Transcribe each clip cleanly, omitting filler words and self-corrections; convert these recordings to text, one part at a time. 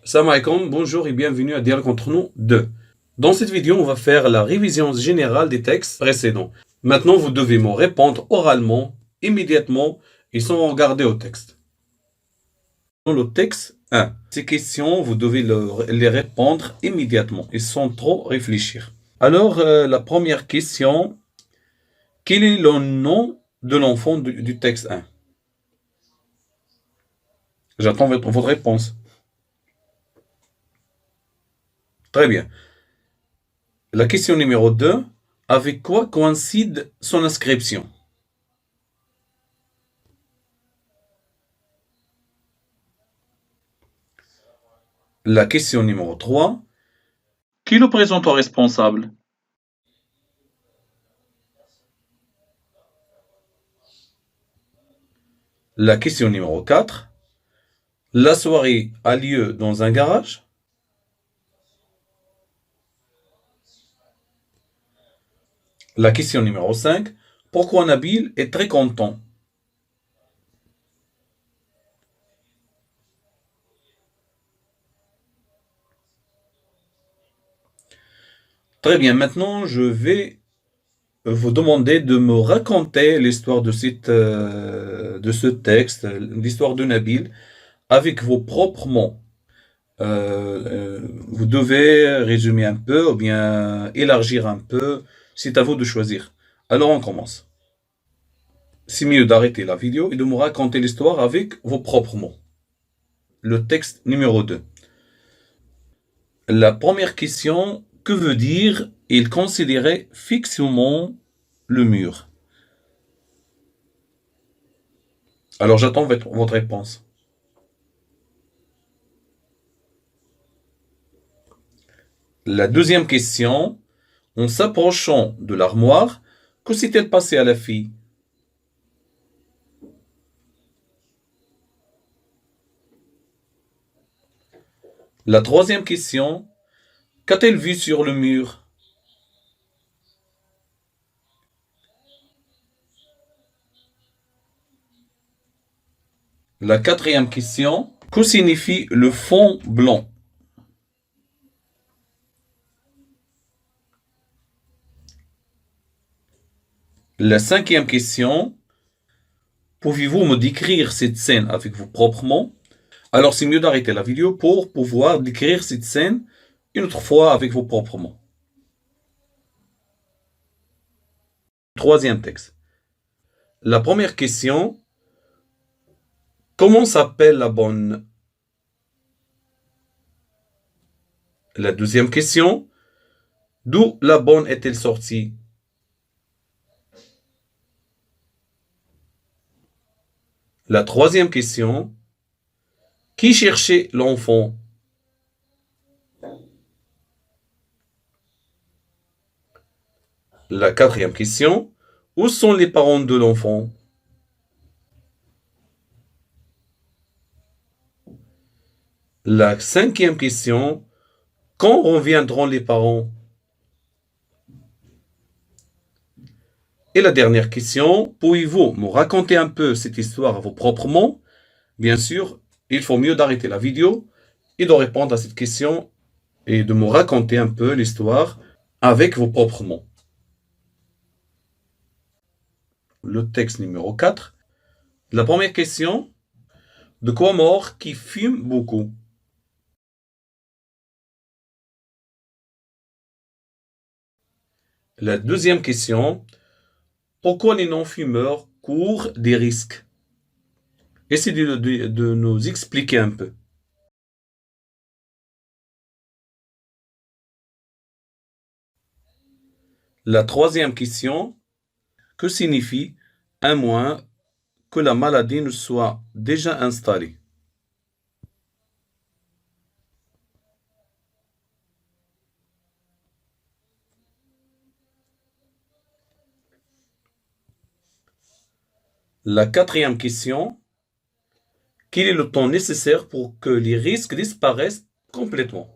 Salam alaikum, bonjour et bienvenue à Dialogue entre nous 2. Dans cette vidéo, on va faire la révision générale des textes précédents. Maintenant, vous devez me répondre oralement, immédiatement et sans regarder au texte. Dans le texte 1, ces questions, vous devez les répondre immédiatement et sans trop réfléchir. Alors, la première question, quel est le nom de l'enfant du texte 1? J'attends votre réponse. Très bien. La question numéro 2. Avec quoi coïncide son inscription? La question numéro 3. Qui le présente au responsable? La question numéro 4. La soirée a lieu dans un garage? La question numéro 5. Pourquoi Nabil est très content? Très bien, maintenant je vais vous demander de me raconter l'histoire de ce texte, l'histoire de Nabil, avec vos propres mots. Vous devez résumer un peu ou bien élargir un peu. C'est à vous de choisir. Alors on commence. C'est mieux d'arrêter la vidéo et de me raconter l'histoire avec vos propres mots. Le texte numéro 2. La première question, que veut dire il considérait fixement le mur? Alors j'attends votre réponse. La deuxième question, en s'approchant de l'armoire, que s'est-il passé à la fille? La troisième question, qu'a-t-elle vu sur le mur? La quatrième question, que signifie le fond blanc? La cinquième question, pouvez-vous me décrire cette scène avec vos propres mots? Alors c'est mieux d'arrêter la vidéo pour pouvoir décrire cette scène une autre fois avec vos propres mots. Troisième texte. La première question, comment s'appelle la bonne? La deuxième question, d'où la bonne est-elle sortie? La troisième question, qui cherchait l'enfant? La quatrième question, où sont les parents de l'enfant? La cinquième question, quand reviendront les parents? Et la dernière question, pouvez-vous me raconter un peu cette histoire à vos propres mots? Bien sûr, il faut mieux d'arrêter la vidéo et de répondre à cette question et de me raconter un peu l'histoire avec vos propres mots. Le texte numéro 4. La première question, de quoi mort qui fume beaucoup? La deuxième question, pourquoi les non-fumeurs courent des risques? Essayez de nous expliquer un peu. La troisième question, que signifie à moins que la maladie ne soit déjà installée? La quatrième question, quel est le temps nécessaire pour que les risques disparaissent complètement?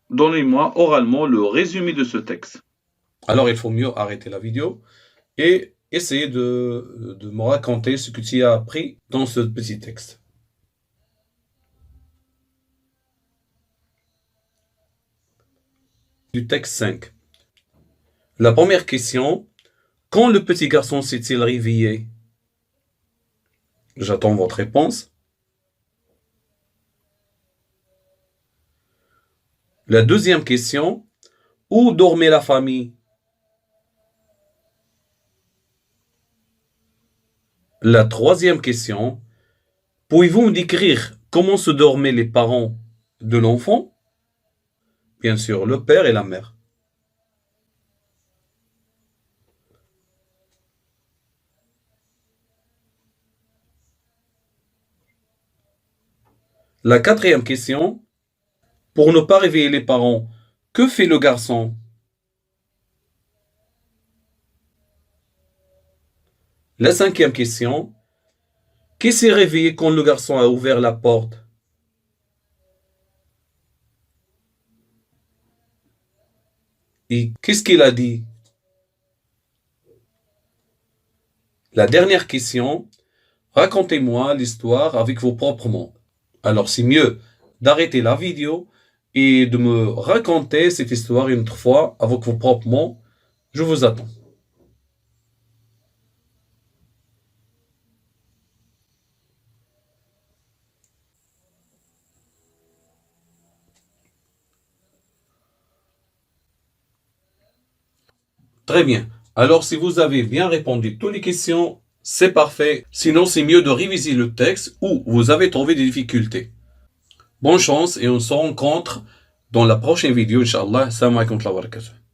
Donnez-moi oralement le résumé de ce texte. Alors il faut mieux arrêter la vidéo et essayer de me raconter ce que tu as appris dans ce petit texte. Du texte 5. La première question, quand le petit garçon s'est-il réveillé? J'attends votre réponse. La deuxième question, où dormait la famille? La troisième question, pouvez-vous me décrire comment se dormaient les parents de l'enfant? Bien sûr, le père et la mère. La quatrième question, pour ne pas réveiller les parents, que fait le garçon? La cinquième question, qui s'est réveillé quand le garçon a ouvert la porte? Et qu'est-ce qu'il a dit? La dernière question, racontez-moi l'histoire avec vos propres mots. Alors c'est mieux d'arrêter la vidéo et de me raconter cette histoire une autre fois avec vos propres mots. Je vous attends. Très bien. Alors si vous avez bien répondu à toutes les questions, c'est parfait. Sinon, c'est mieux de réviser le texte ou vous avez trouvé des difficultés. Bonne chance et on se rencontre dans la prochaine vidéo, Inch'Allah. Salam alaikum wa rahmatullah wa barakatuh.